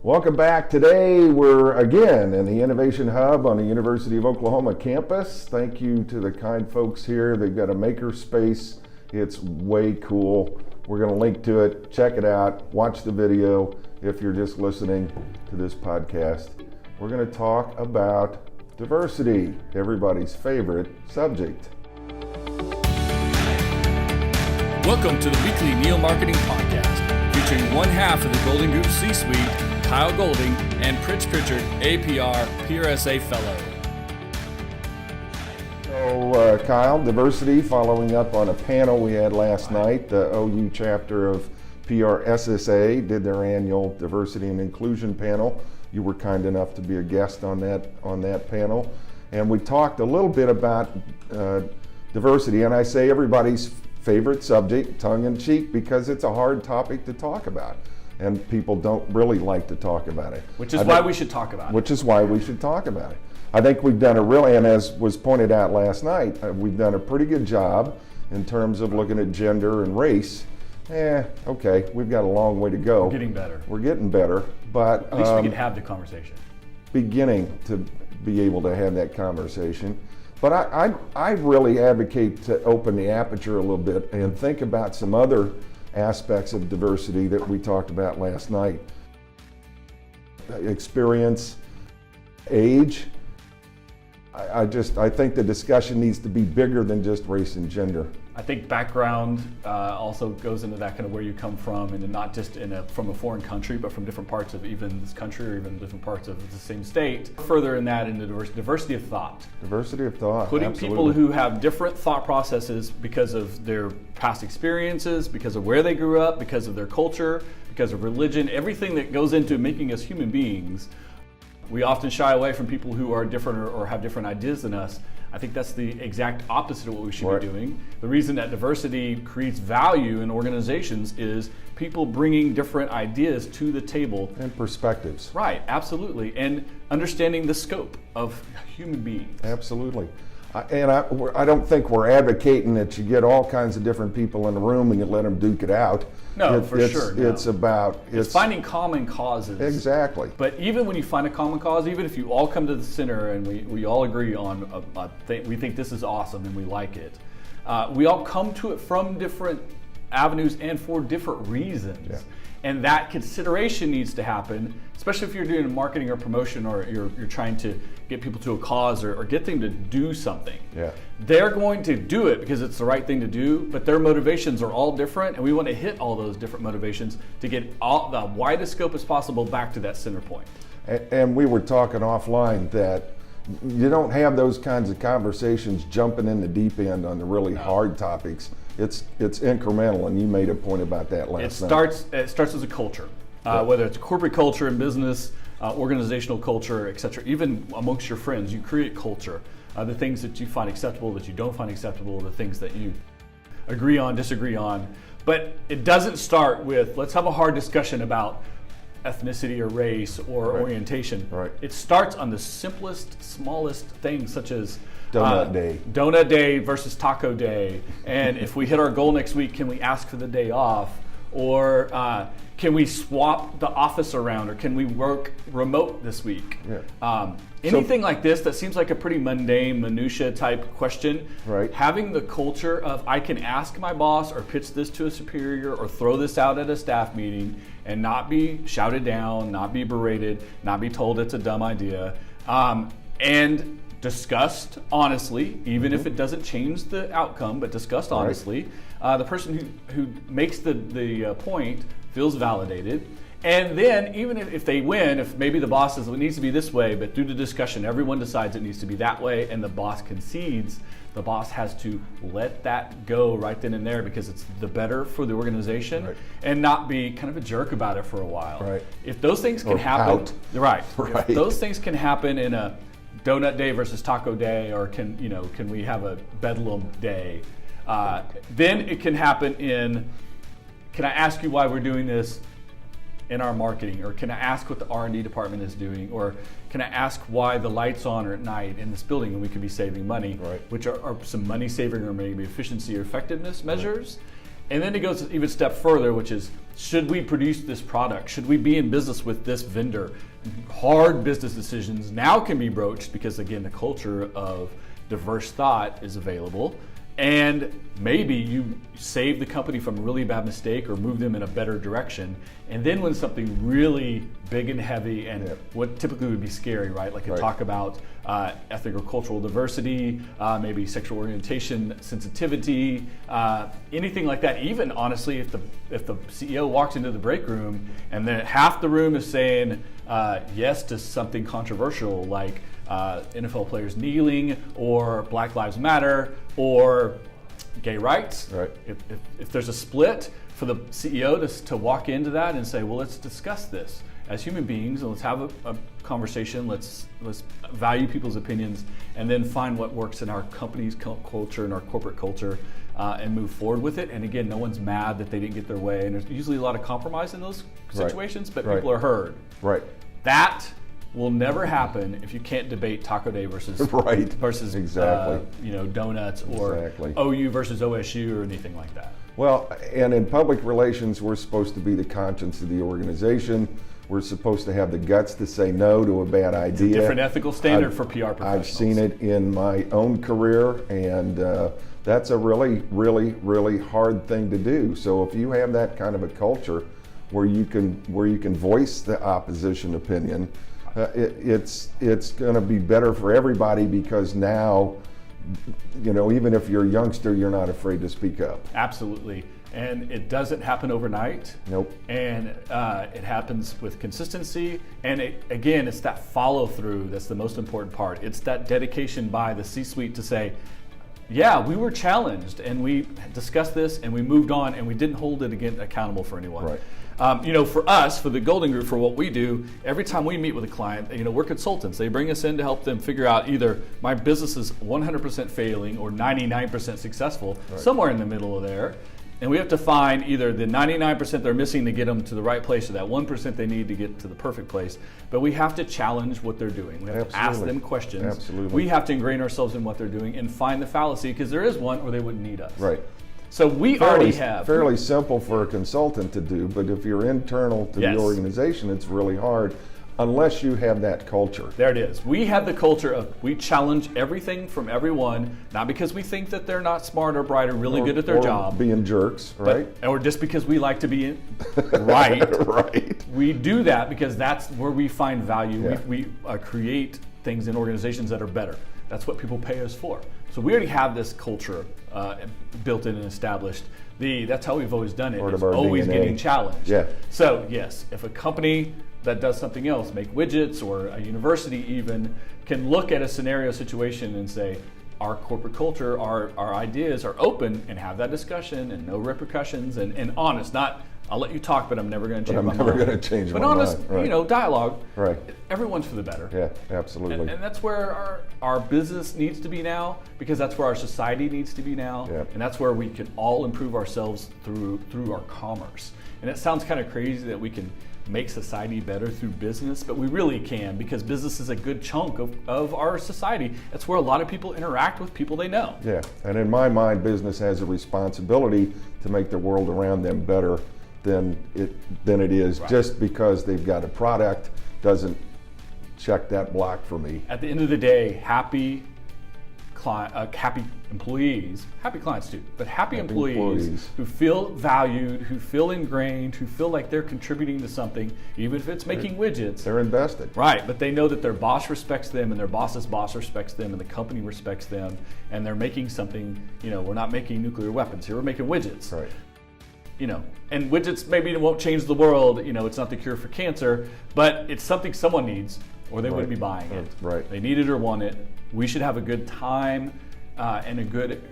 Welcome back. Today we're again in the Innovation Hub on the University of Oklahoma campus. Thank you to the kind folks here. They've got a maker space. It's way cool. We're going to link to it. Check it out. Watch the video if you're just listening to this podcast. We're going to talk about diversity, everybody's favorite subject. Welcome to the weekly Neo Marketing Podcast, featuring one half of the Golden Group C-Suite, Kyle Golding, and Pritch Pritchard, APR PRSA Fellow. So, Kyle, diversity, following up on a panel we had last night. The OU chapter of PRSSA did their annual Diversity and Inclusion panel. You were kind enough to be a guest on that panel. And we talked a little bit about diversity, and I say everybody's favorite subject, tongue-in-cheek, because it's a hard topic to talk about. And people don't really like to talk about it. Which is why we should talk about it. Which is why we should talk about it. I think we've done and as was pointed out last night, we've done a pretty good job in terms of looking at gender and race. Okay, we've got a long way to go. We're getting better. We're getting better, but at least we can have the conversation. Beginning to be able to have that conversation. But I really advocate to open the aperture a little bit and think about some other aspects of diversity that we talked about last night. Experience, age. I think the discussion needs to be bigger than just race and gender. I think background also goes into that, kind of where you come from, and not just from a foreign country, but from different parts of even this country or even different parts of the same state. Further in that, into diversity of thought. Diversity of thought, putting absolutely. People who have different thought processes because of their past experiences, because of where they grew up, because of their culture, because of religion, everything that goes into making us human beings. We often shy away from people who are different or have different ideas than us. I think that's the exact opposite of what we should be doing. The reason that diversity creates value in organizations is people bringing different ideas to the table. And perspectives. Right, absolutely. And understanding the scope of human beings. Absolutely. And I don't think we're advocating that you get all kinds of different people in the room and you let them duke it out. No, for sure. No. It's finding common causes. Exactly. But even when you find a common cause, even if you all come to the center and we all agree on we think this is awesome and we like it, we all come to it from different avenues and for different reasons. Yeah. And that consideration needs to happen, especially if you're doing marketing or promotion, or you're trying to get people to a cause or get them to do something. Yeah. They're going to do it because it's the right thing to do, but their motivations are all different, and we want to hit all those different motivations to get all the widest scope as possible back to that center point. And we were talking offline that you don't have those kinds of conversations jumping in the deep end on the really hard topics. It's incremental, and you made a point about that last night. It starts as a culture, whether it's corporate culture in business, organizational culture, etc. Even amongst your friends, you create culture. The things that you find acceptable, that you don't find acceptable, the things that you agree on, disagree on. But it doesn't start with, let's have a hard discussion about ethnicity or race or orientation. Right. It starts on the simplest, smallest things, such as Donut day versus taco day. And if we hit our goal next week, can we ask for the day off? Or can we swap the office around? Or can we work remote this week? Yeah. Anything like this that seems like a pretty mundane, minutia type question. Right. Having the culture of, I can ask my boss or pitch this to a superior or throw this out at a staff meeting and not be shouted down, not be berated, not be told it's a dumb idea, and discussed honestly, even if it doesn't change the outcome, but discussed honestly. The person who makes the point feels validated. And then even if they win, if maybe the boss says it needs to be this way, but through the discussion, everyone decides it needs to be that way, and the boss concedes, the boss has to let that go right then and there because it's the better for the organization, and not be kind of a jerk about it for a while. Right. If those things can happen, if those things can happen in a donut day versus taco day, or can we have a bedlam day, then it can happen in, can I ask you why we're doing this in our marketing, or can I ask what the R&D department is doing, or can I ask why the lights on are at night in this building and we could be saving money, which are some money saving or maybe efficiency or effectiveness measures. And then it goes even a step further, which is, should we produce this product? Should we be in business with this vendor? Hard business decisions now can be broached because, again, the culture of diverse thought is available. And maybe you save the company from a really bad mistake or move them in a better direction. And then when something really big and heavy and what typically would be scary, right? Like talk about ethnic or cultural diversity, maybe sexual orientation, sensitivity, anything like that. Even honestly, if the CEO walks into the break room and then half the room is saying yes to something controversial like NFL players kneeling, or Black Lives Matter, or gay rights. Right. If there's a split, for the CEO to walk into that and say, well, let's discuss this as human beings and let's have a conversation. Let's value people's opinions and then find what works in our company's culture and our corporate culture and move forward with it. And again, no one's mad that they didn't get their way. And there's usually a lot of compromise in those situations, but people are heard. Right. That will never happen if you can't debate Taco Day versus exactly. Donuts or OU versus OSU or anything like that. Well, and in public relations, we're supposed to be the conscience of the organization. We're supposed to have the guts to say no to a bad idea. It's a different ethical standard for PR professionals. I've seen it in my own career, and that's a really, really, really hard thing to do. So if you have that kind of a culture where you can voice the opposition opinion, it's going to be better for everybody, because now, even if you're a youngster, you're not afraid to speak up. Absolutely. And it doesn't happen overnight. Nope. And it happens with consistency. And again, it's that follow through that's the most important part. It's that dedication by the C-suite to say, yeah, we were challenged and we discussed this and we moved on and we didn't hold it accountable for anyone. Right. For us, for the Golden Group, for what we do, every time we meet with a client, we're consultants. They bring us in to help them figure out either my business is 100% failing or 99% successful, somewhere in the middle of there. And we have to find either the 99% they're missing to get them to the right place or that 1% they need to get to the perfect place. But we have to challenge what they're doing. We have to ask them questions. Absolutely. We have to ingrain ourselves in what they're doing and find the fallacy, because there is one, or they wouldn't need us. Right. So we already have. Fairly simple for a consultant to do, but if you're internal to the organization, it's really hard unless you have that culture. There it is. We have the culture of we challenge everything from everyone, not because we think that they're not smart or bright or really good at their job. Being jerks, right? Or just because we like to be right. Right. We do that because that's where we find value. Yeah. We create things in organizations that are better. That's what people pay us for. So we already have this culture built in and established. That's how we've always done it. It's always DNA. Getting challenged. Yeah. So yes, if a company that does something else, make widgets, or a university even, can look at a scenario situation and say, our corporate culture, our ideas are open, and have that discussion and no repercussions and honest, not I'll let you talk, but I'm never going to change my mind. I'm never going to change my mind. But honest, right. Dialogue. Right. Everyone's for the better. Yeah, absolutely. And that's where our business needs to be now, because that's where our society needs to be now, and that's where we can all improve ourselves through our commerce. And it sounds kind of crazy that we can make society better through business, but we really can, because business is a good chunk of our society. That's where a lot of people interact with people they know. Yeah, and in my mind, business has a responsibility to make the world around them better than it is. Right. Just because they've got a product doesn't check that block for me. At the end of the day, happy employees, happy clients too, but happy employees who feel valued, who feel ingrained, who feel like they're contributing to something, even if it's making widgets. They're invested. Right, but they know that their boss respects them, and their boss's boss respects them, and the company respects them, and they're making something. We're not making nuclear weapons here, we're making widgets. Right. And widgets maybe won't change the world, it's not the cure for cancer, but it's something someone needs, or they wouldn't be buying it. Right. They need it or want it. We should have a good time and a good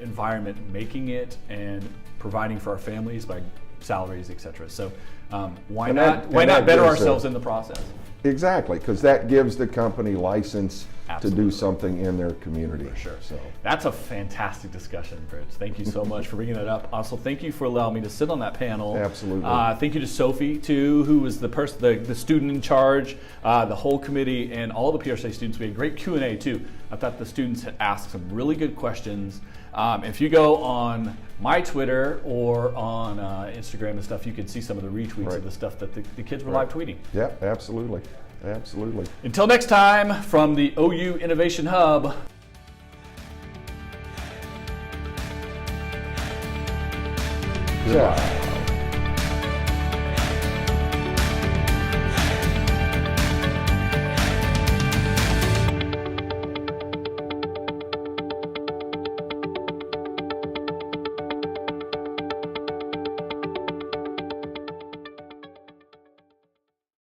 environment making it and providing for our families by salaries, etc. So why not better ourselves in the process? Exactly, because that gives the company license to do something in their community. For sure. So That's a fantastic discussion, Rich. Thank you so much for bringing that up. Also, thank you for allowing me to sit on that panel. Absolutely. Thank you to Sophie, too, who was the person, the student in charge, the whole committee, and all the PRSA students. We had great Q&A, too. I thought the students had asked some really good questions. If you go on my Twitter or on Instagram and stuff, you can see some of the retweets of the stuff that the kids were live tweeting. Yeah, absolutely. Absolutely. Until next time, from the OU Innovation Hub. Yeah.